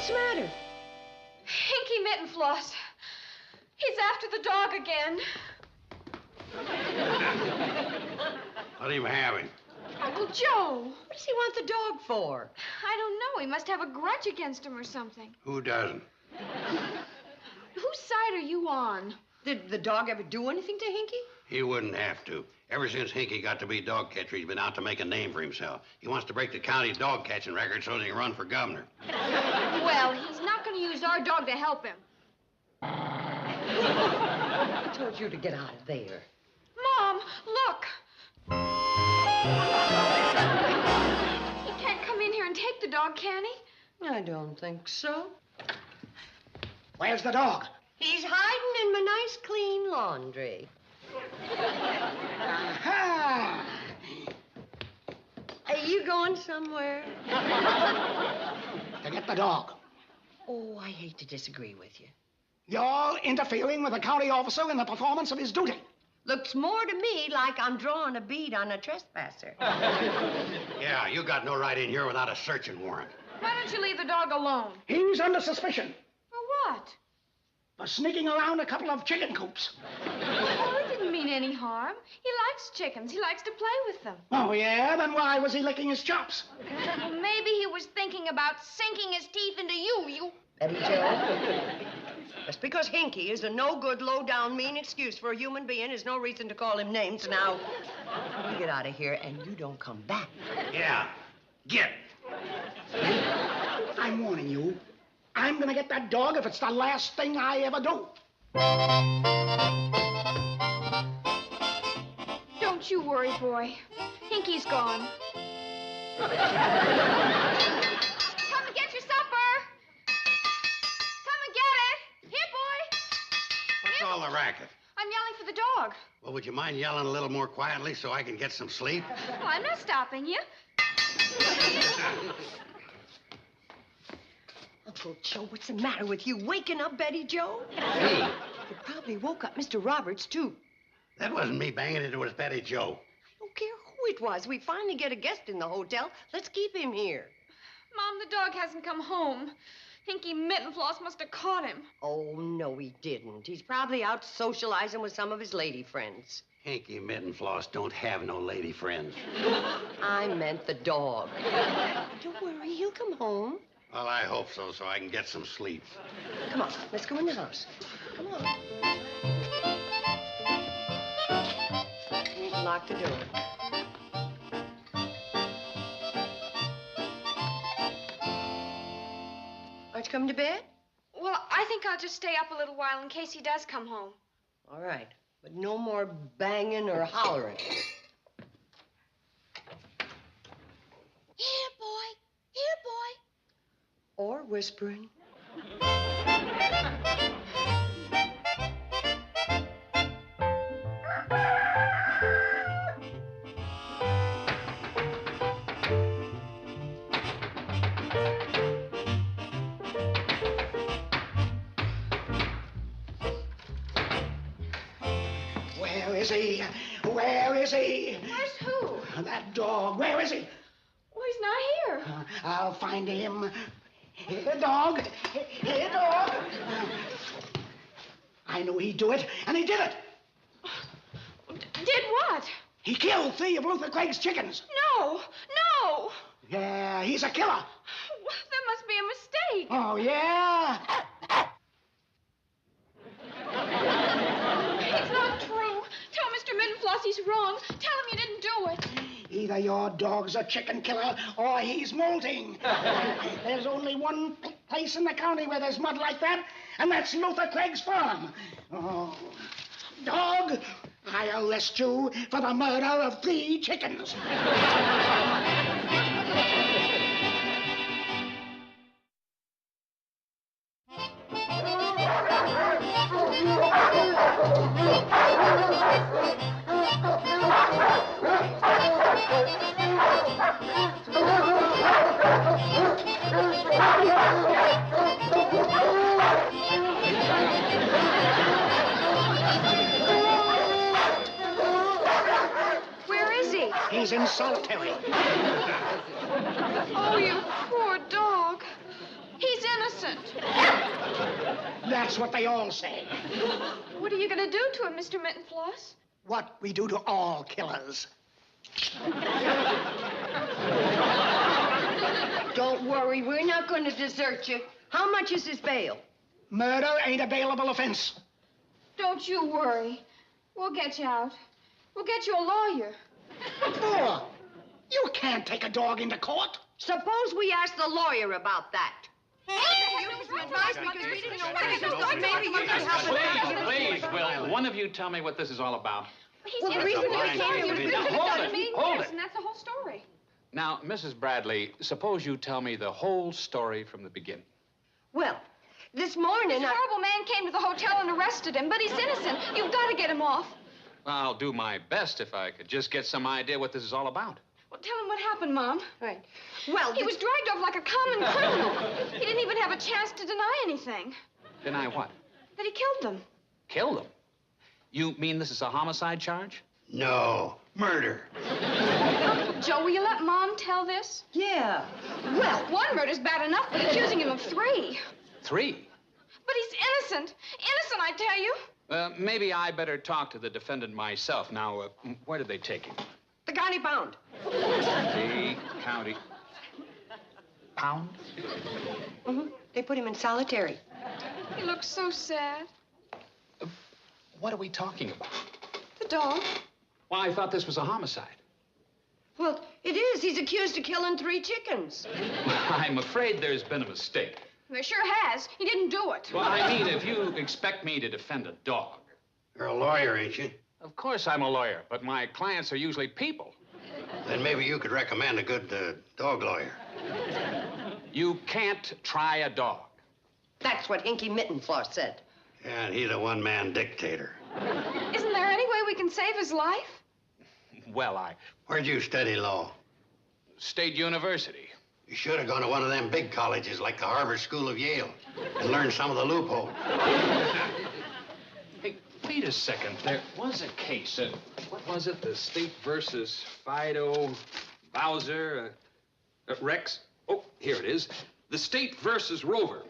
What's the matter? Hinky Mittenfloss. He's after the dog again. Let him have him. Uncle Joe. What does he want the dog for? I don't know. He must have a grudge against him or something. Who doesn't? Whose side are you on? Did the dog ever do anything to Hinky? He wouldn't have to. Ever since Hinky got to be dog catcher, he's been out to make a name for himself. He wants to break the county dog catching record so that he can run for governor. Well, he's not going to use our dog to help him. I told you to get out of there. Mom, look. He can't come in here and take the dog, can he? I don't think so. Where's the dog? He's hiding in my nice, clean laundry. Aha! Are you going somewhere? To get the dog. Oh, I hate to disagree with you. You're interfering with a county officer in the performance of his duty. Looks more to me like I'm drawing a bead on a trespasser. Yeah, you got no right in here without a searching warrant. Why don't you leave the dog alone? He's under suspicion For what? for sneaking around a couple of chicken coops. Oh, it didn't mean any harm. He likes chickens. He likes to play with them. Oh, yeah? Then why was he licking his chops? Well, maybe he was thinking about sinking his teeth into you. Betty Joe, just because Hinky is a no-good, low-down, mean excuse for a human being is no reason to call him names. Now, you get out of here and you don't come back. Yeah, get. I'm warning you. I'm gonna get that dog if it's the last thing I ever do. Don't you worry, boy. Hinky's gone. Come and get your supper. Come and get it. Here, boy. What's all the racket? I'm yelling for the dog. Well, would you mind yelling a little more quietly so I can get some sleep? Well, I'm not stopping you. Uncle Joe, what's the matter with you? Waking up Betty Joe? Me? You probably woke up Mr. Roberts, too. That wasn't me banging into his Betty Joe. I don't care who it was. We finally get a guest in the hotel. Let's keep him here. Mom, the dog hasn't come home. Hinky Mittenfloss must have caught him. Oh, no, he didn't. He's probably out socializing with some of his lady friends. Hinky Mittenfloss don't have no lady friends. I meant the dog. Don't worry, he'll come home. Well, I hope so I can get some sleep. Come on, let's go in the house. Come on. Lock the door. Aren't you coming to bed? Well, I think I'll just stay up a little while in case he does come home. All right, but no more banging or hollering. Here, boy. Here, boy. Or whispering. Where is he? Where is he? Where's who? That dog. Where is he? Well, he's not here. I'll find him. Here, dog. Here, dog. I knew he'd do it, and he did it. Did what? He killed 3 of Luther Craig's chickens. No. No. Yeah, he's a killer. Well, that must be a mistake. Oh, yeah? It's not true. Tell Mr. Mittenfloss he's wrong. Tell him you didn't do it. Either your dog's a chicken killer or he's molting. There's only one place in the county where there's mud like that, and that's Luther Craig's farm. Oh, dog, I arrest you for the murder of 3 chickens. Where is he? He's in solitary. Oh, you poor dog. He's innocent. That's what they all say. What are you going to do to him, Mr. Mittenfloss? What we do to all killers. Don't worry, we're not going to desert you. How much is his bail? Murder ain't a bailable offense. Don't you worry. We'll get you out. We'll get you a lawyer. What for? You can't take a dog into court. Suppose we ask the lawyer about that. Please, will one of you tell me what this is all about? He's innocent. Hold it. And that's the whole story. Now, Mrs. Bradley, suppose you tell me the whole story from the beginning. Well, this morning This horrible man came to the hotel and arrested him, but he's innocent. You've got to get him off. I'll do my best if I could just get some idea what this is all about. Well, tell him what happened, Mom. Right. Well, He was dragged off like a common criminal. He didn't even have a chance to deny anything. Deny what? That he killed them. Killed him? You mean this is a homicide charge? No, murder. Joe, will you let Mom tell this? Yeah. Well, one murder's bad enough, but accusing him of 3. 3? But he's innocent. Innocent, I tell you. Maybe I better talk to the defendant myself. Now, where did they take him? The county pound. The county pound? Mm-hmm. They put him in solitary. He looks so sad. What are we talking about? The dog. Well, I thought this was a homicide. Well, it is. He's accused of killing 3 chickens. I'm afraid there's been a mistake. There sure has. He didn't do it. Well, I mean, if you expect me to defend a dog. You're a lawyer, ain't you? Of course I'm a lawyer, but my clients are usually people. Then maybe you could recommend a good dog lawyer. You can't try a dog. That's what Hinky Mittenfloss said. Yeah, and he's a one-man dictator. Isn't there any way we can save his life? Well, Where'd you study law? State University. You should have gone to one of them big colleges like the Harvard School of Yale and learned some of the loopholes. Hey, wait a second. There was a case. What was it? The State versus Fido, Bowser, Rex? Oh, here it is. The State versus Rover.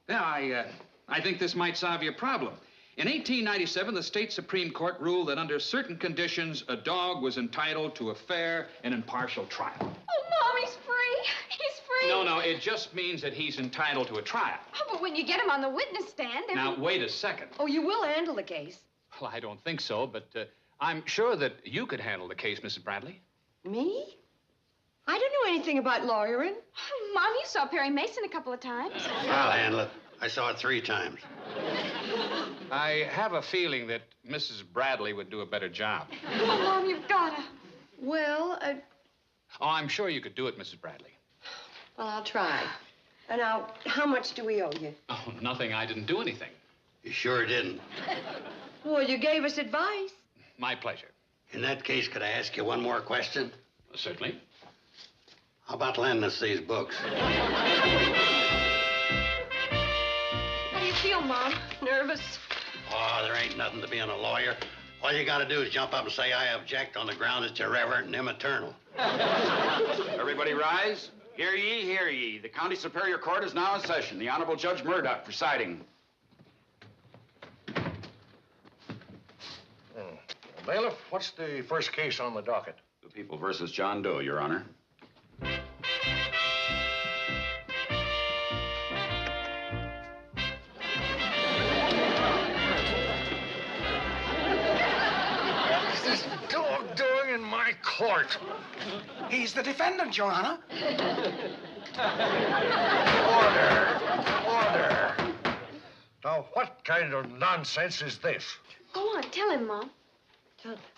Yeah, I think this might solve your problem. In 1897, the state Supreme Court ruled that under certain conditions, a dog was entitled to a fair and impartial trial. Oh, Mom, he's free. He's free. No, it just means that he's entitled to a trial. Oh, but when you get him on the witness stand, Now, wait a second. Oh, you will handle the case. Well, I don't think so, but I'm sure that you could handle the case, Mrs. Bradley. Me? I don't know anything about lawyering. Oh, Mom, you saw Perry Mason a couple of times. I'll handle it. I saw it 3 times. I have a feeling that Mrs. Bradley would do a better job. Oh, Mom, you've got to. Well, Oh, I'm sure you could do it, Mrs. Bradley. well, I'll try. Now, how much do we owe you? Oh, nothing. I didn't do anything. You sure didn't. Well, you gave us advice. My pleasure. In that case, could I ask you one more question? Certainly. How about lending us these books? How do you feel, Mom? Nervous. Oh, there ain't nothing to being a lawyer. All you gotta do is jump up and say, I object, on the ground it's irreverent and immaternal. Everybody rise. Hear ye, hear ye. The County Superior Court is now in session. The Honorable Judge Murdoch presiding. Bailiff, what's the first case on the docket? The People versus John Doe, Your Honor. What's this dog doing in my court? He's the defendant, Your Honor. Order. Now, what kind of nonsense is this? Go on, tell him, Mom.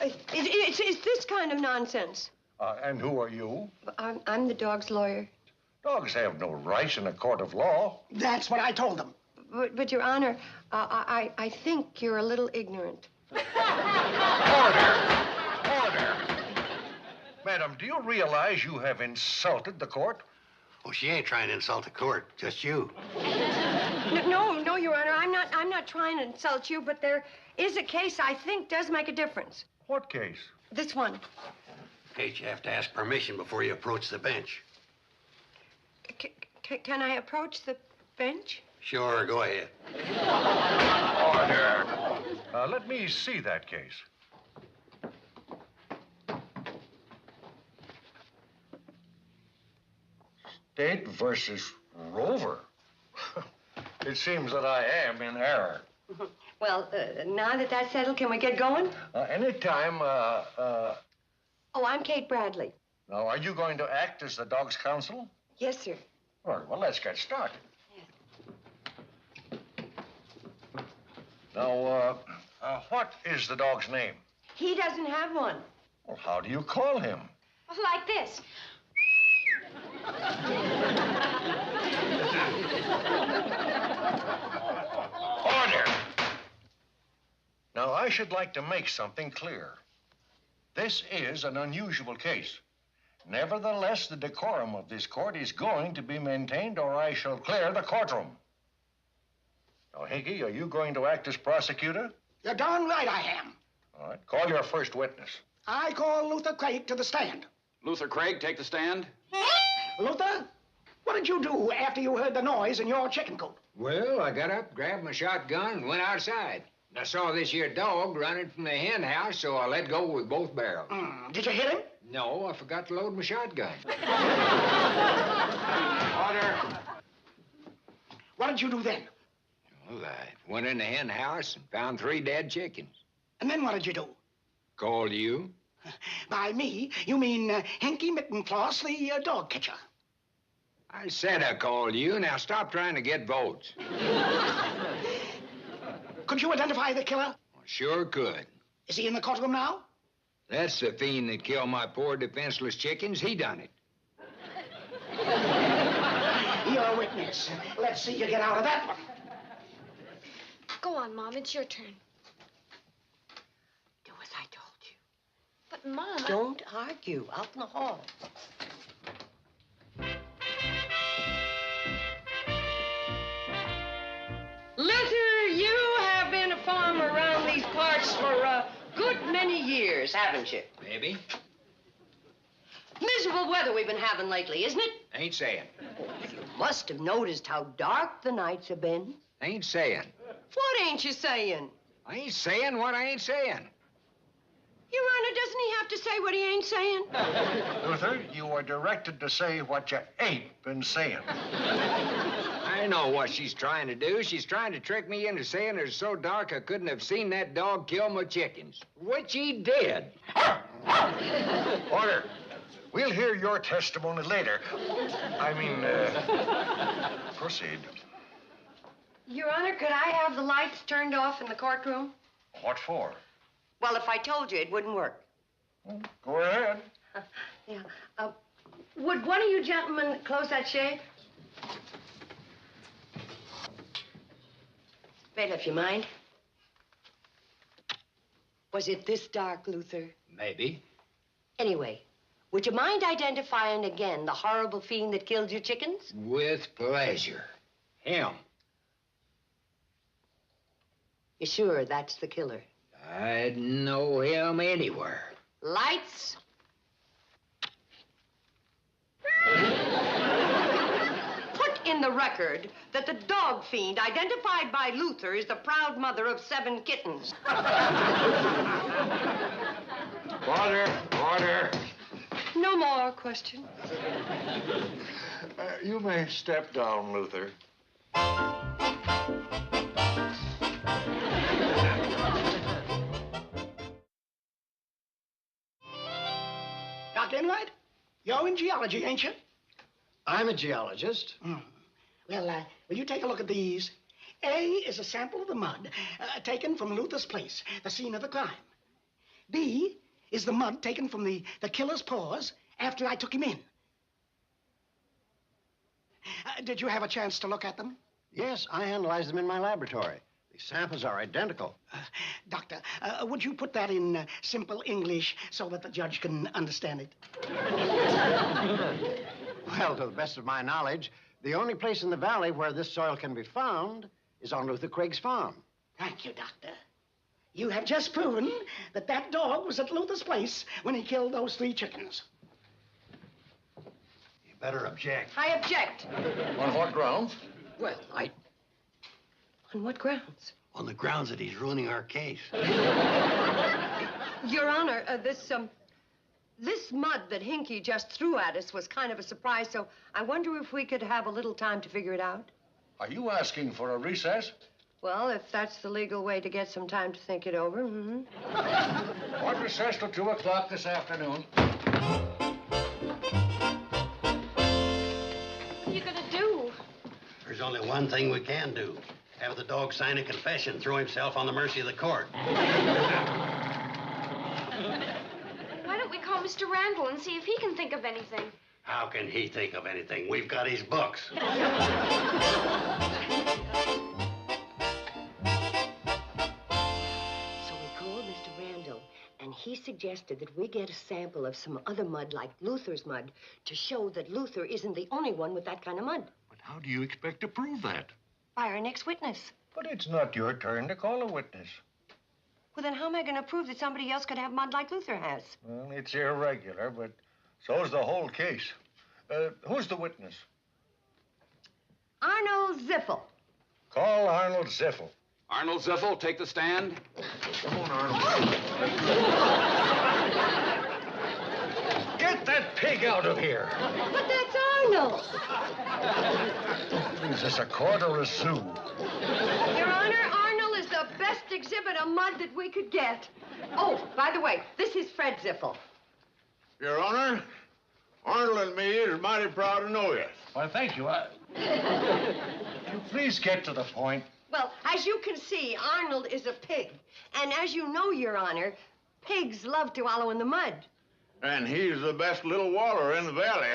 It's this kind of nonsense. And who are you? I'm the dog's lawyer. Dogs have no rights in a court of law. That's what I told them. But Your Honor, I think you're a little ignorant. Order. Madam, do you realize you have insulted the court? Oh, she ain't trying to insult the court, just you. No, Your Honor, I'm not trying to insult you, but there is a case I think does make a difference. What case? This one. Kate, you have to ask permission before you approach the bench. Can I approach the bench? Sure, go ahead. Order. Let me see that case. State versus Rover. It seems that I am in error. Well, now that that's settled, can we get going? Anytime, Oh, I'm Kate Bradley. Now, are you going to act as the dog's counsel? Yes, sir. All right, well, let's get started. Now, what is the dog's name? He doesn't have one. Well, how do you call him? Like this. Order! Now, I should like to make something clear. This is an unusual case. Nevertheless, the decorum of this court is going to be maintained, or I shall clear the courtroom. Now, Hinky, are you going to act as prosecutor? You're darn right I am. All right, call your first witness. I call Luther Craig to the stand. Luther Craig, take the stand. Luther, what did you do after you heard the noise in your chicken coop? Well, I got up, grabbed my shotgun, and went outside. And I saw this here dog running from the hen house, so I let go with both barrels. Did you hit him? No, I forgot to load my shotgun. Order. What did you do then? Well, I went in the hen house and found 3 dead chickens. And then what did you do? Called you. By me, you mean Henky Mittenfloss, the dog catcher. I said I called you. Now stop trying to get votes. Could you identify the killer? Sure could. Is he in the courtroom now? That's the fiend that killed my poor defenseless chickens. He done it. You're a witness. Let's see you get out of that one. Go on, Mom. It's your turn. Do as I told you. But, Mom... Don't argue. Out in the hall. Luther, you have been a farmer around these parts for a good many years, haven't you? Maybe. Miserable weather we've been having lately, isn't it? Ain't saying. You must have noticed how dark the nights have been. Ain't saying. What ain't you saying? I ain't saying what I ain't saying. Your Honor, doesn't he have to say what he ain't saying? Luther, you are directed to say what you ain't been saying. I know what she's trying to do. She's trying to trick me into saying it's so dark I couldn't have seen that dog kill my chickens. Which he did. Order. We'll hear your testimony later. Proceed. Your Honor, could I have the lights turned off in the courtroom? What for? Well, if I told you, it wouldn't work. Go ahead. Yeah. Would one of you gentlemen close that shade? Wait, if you mind. Was it this dark, Luther? Maybe. Anyway, would you mind identifying again the horrible fiend that killed your chickens? With pleasure. Him. You sure that's the killer? I'd know him anywhere. Lights. Put in the record that the dog fiend identified by Luther is the proud mother of 7 kittens. Order. Order. No more questions. You may step down, Luther. Dr. Enright, you're in geology, ain't you? I'm a geologist. Well, will you take a look at these? A is a sample of the mud taken from Luther's place, the scene of the crime. B is the mud taken from the killer's paws after I took him in. Did you have a chance to look at them? Yes, I analyzed them in my laboratory. The samples are identical. Doctor, would you put that in simple English so that the judge can understand it? Well, to the best of my knowledge, the only place in the valley where this soil can be found is on Luther Craig's farm. Thank you, Doctor. You have just proven that that dog was at Luther's place when he killed those 3 chickens. You better object. I object. On what grounds? Well, On what grounds? On the grounds that he's ruining our case. Your Honor, this mud that Hinky just threw at us was kind of a surprise, so I wonder if we could have a little time to figure it out. Are you asking for a recess? Well, if that's the legal way to get some time to think it over, What recess till 2 o'clock this afternoon? What are you gonna do? There's only one thing we can do. Have the dog sign a confession, throw himself on the mercy of the court. Why don't we call Mr. Randall and see if he can think of anything? How can he think of anything? We've got his books. So we called Mr. Randall, and he suggested that we get a sample of some other mud like Luther's mud to show that Luther isn't the only one with that kind of mud. But how do you expect to prove that? By our next witness. But it's not your turn to call a witness. Well, then how am I going to prove that somebody else could have mud like Luther has? Well, it's irregular, but so's the whole case. Who's the witness? Arnold Ziffel. Call Arnold Ziffel. Arnold Ziffel, take the stand. Come on, Arnold. Get that pig out of here. But that's Arnold. Is this a court or a sue? Your Honor, Arnold is the best exhibit of mud that we could get. Oh, by the way, this is Fred Ziffel. Your Honor, Arnold and me is mighty proud to know you. Well, thank you. Would you please get to the point? Well, as you can see, Arnold is a pig. And as you know, Your Honor, pigs love to wallow in the mud. And he's the best little waller in the valley.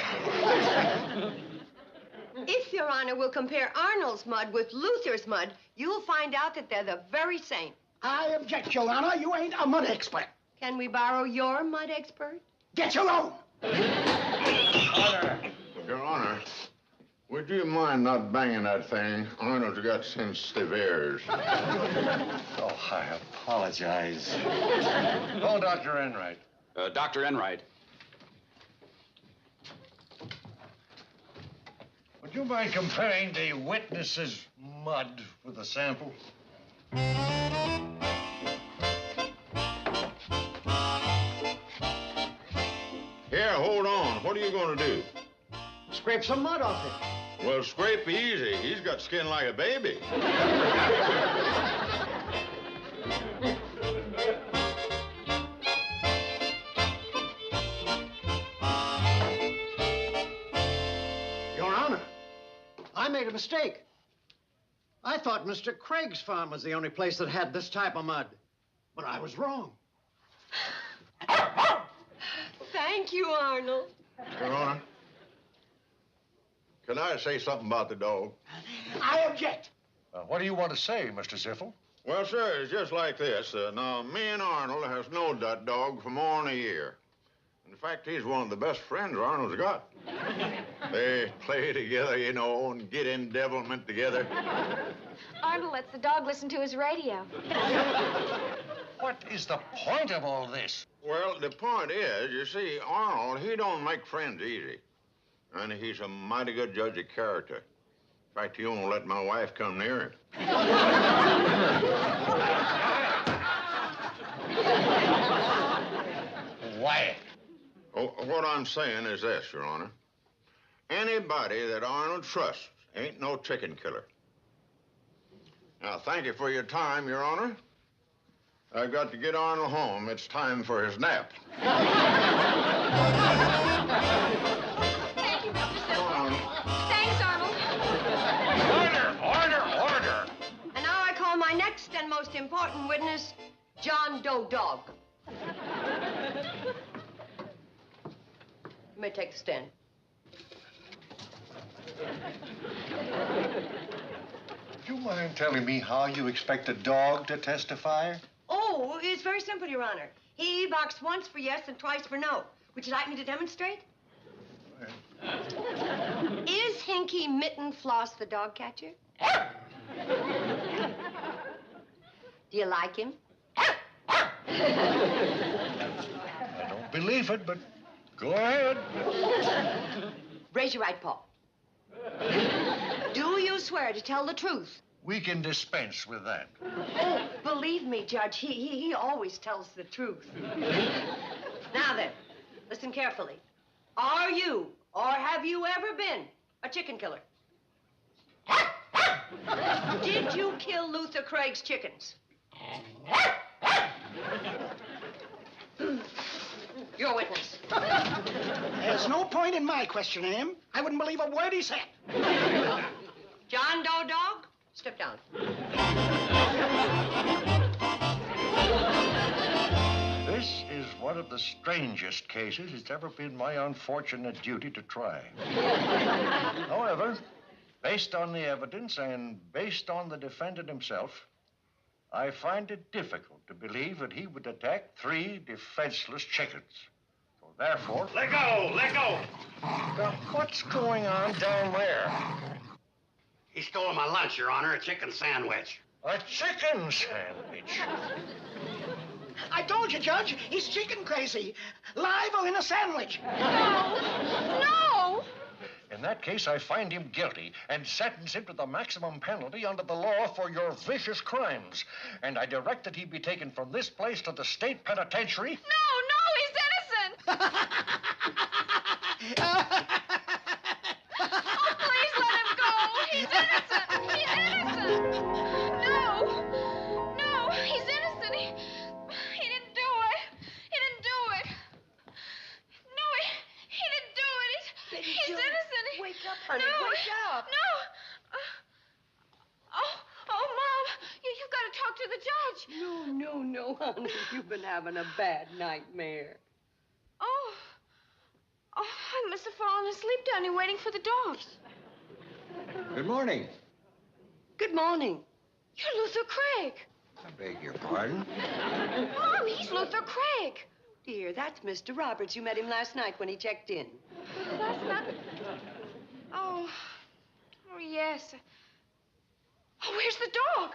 If Your Honor will compare Arnold's mud with Luther's mud, you'll find out that they're the very same. I object, Your Honor. You ain't a mud expert. Can we borrow your mud expert? Get your own. Your Honor, would you mind not banging that thing? Arnold's got sensitive ears. Oh, I apologize. Call Dr. Enright. Dr. Enright. Would you mind comparing the witness's mud with the sample? Here, hold on. What are you going to do? Scrape some mud off it. Well, scrape easy. He's got skin like a baby. Your Honor, I made a mistake. I thought Mr. Craig's farm was the only place that had this type of mud. But I was wrong. Thank you, Arnold. Your Honor, can I say something about the dog? I object. What do you want to say, Mr. Ziffel? Well, sir, it's just like this. Now, me and Arnold has known that dog for more than a year. In fact, he's one of the best friends Arnold's got. They play together, you know, and get in devilment together. Arnold lets the dog listen to his radio. What is the point of all this? Well, the point is, you see, Arnold, he don't make friends easy. And he's a mighty good judge of character. In fact, he won't let my wife come near him. Why? Oh, what I'm saying is this, Your Honor. Anybody that Arnold trusts ain't no chicken killer. Now, thank you for your time, Your Honor. I've got to get Arnold home. It's time for his nap. Thank you, Mr. Ziffel. Thanks, Arnold. Order! And now I call my next and most important witness, John Doe Dog. You may take the stand. Do you mind telling me how you expect a dog to testify? Oh, it's very simple, Your Honor. He barks once for yes and twice for no. Would you like me to demonstrate? Is Hinky Mitten Floss the dog catcher? Do you like him? I don't believe it, but go ahead. Raise your right paw. Do you you swear to tell the truth? We can dispense with that. Oh, believe me, Judge, he always tells the truth. Now then, listen carefully. Are you, or have you ever been, a chicken killer? Did you kill Luther Craig's chickens? Your witness. There's no point in my questioning him. I wouldn't believe a word he said. John Doe Dog, step down. This is one of the strangest cases it's ever been my unfortunate duty to try. However, based on the evidence and based on the defendant himself, I find it difficult to believe that he would attack 3 defenseless chickens. So therefore... Let go! Let go! Now, what's going on down there? He stole my lunch, Your Honor, a chicken sandwich. A chicken sandwich. I told you, Judge, he's chicken crazy. Live or in a sandwich. No! In that case, I find him guilty and sentence him to the maximum penalty under the law for your vicious crimes. And I direct that he be taken from this place to the state penitentiary. No, he's innocent! Oh, please let him go! He's innocent! He's innocent! No, he's innocent. He didn't do it. He didn't do it. No, he didn't do it. He's innocent. Wake up, honey, No, wake up. No. Oh, Mom, you've got to talk to the judge. No, honey. You've been having a bad nightmare. Oh, I must have fallen asleep down here waiting for the dogs. Good morning. Good morning. You're Luther Craig. I beg your pardon? Mom, he's Luther Craig. Dear, that's Mr. Roberts. You met him last night when he checked in. That's not... Oh, yes. Oh, where's the dog?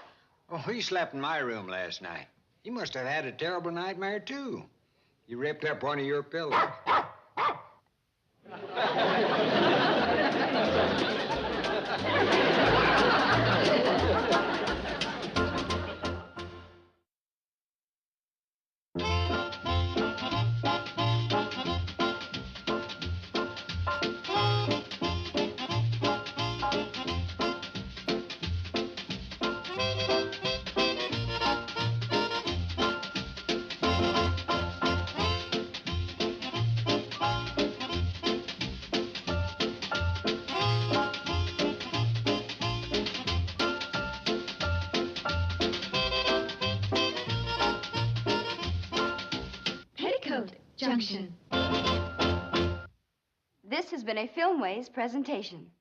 Oh, he slept in my room last night. He must have had a terrible nightmare, too. He ripped up one of your pillows. Petticoat Junction. This has been a Filmways presentation.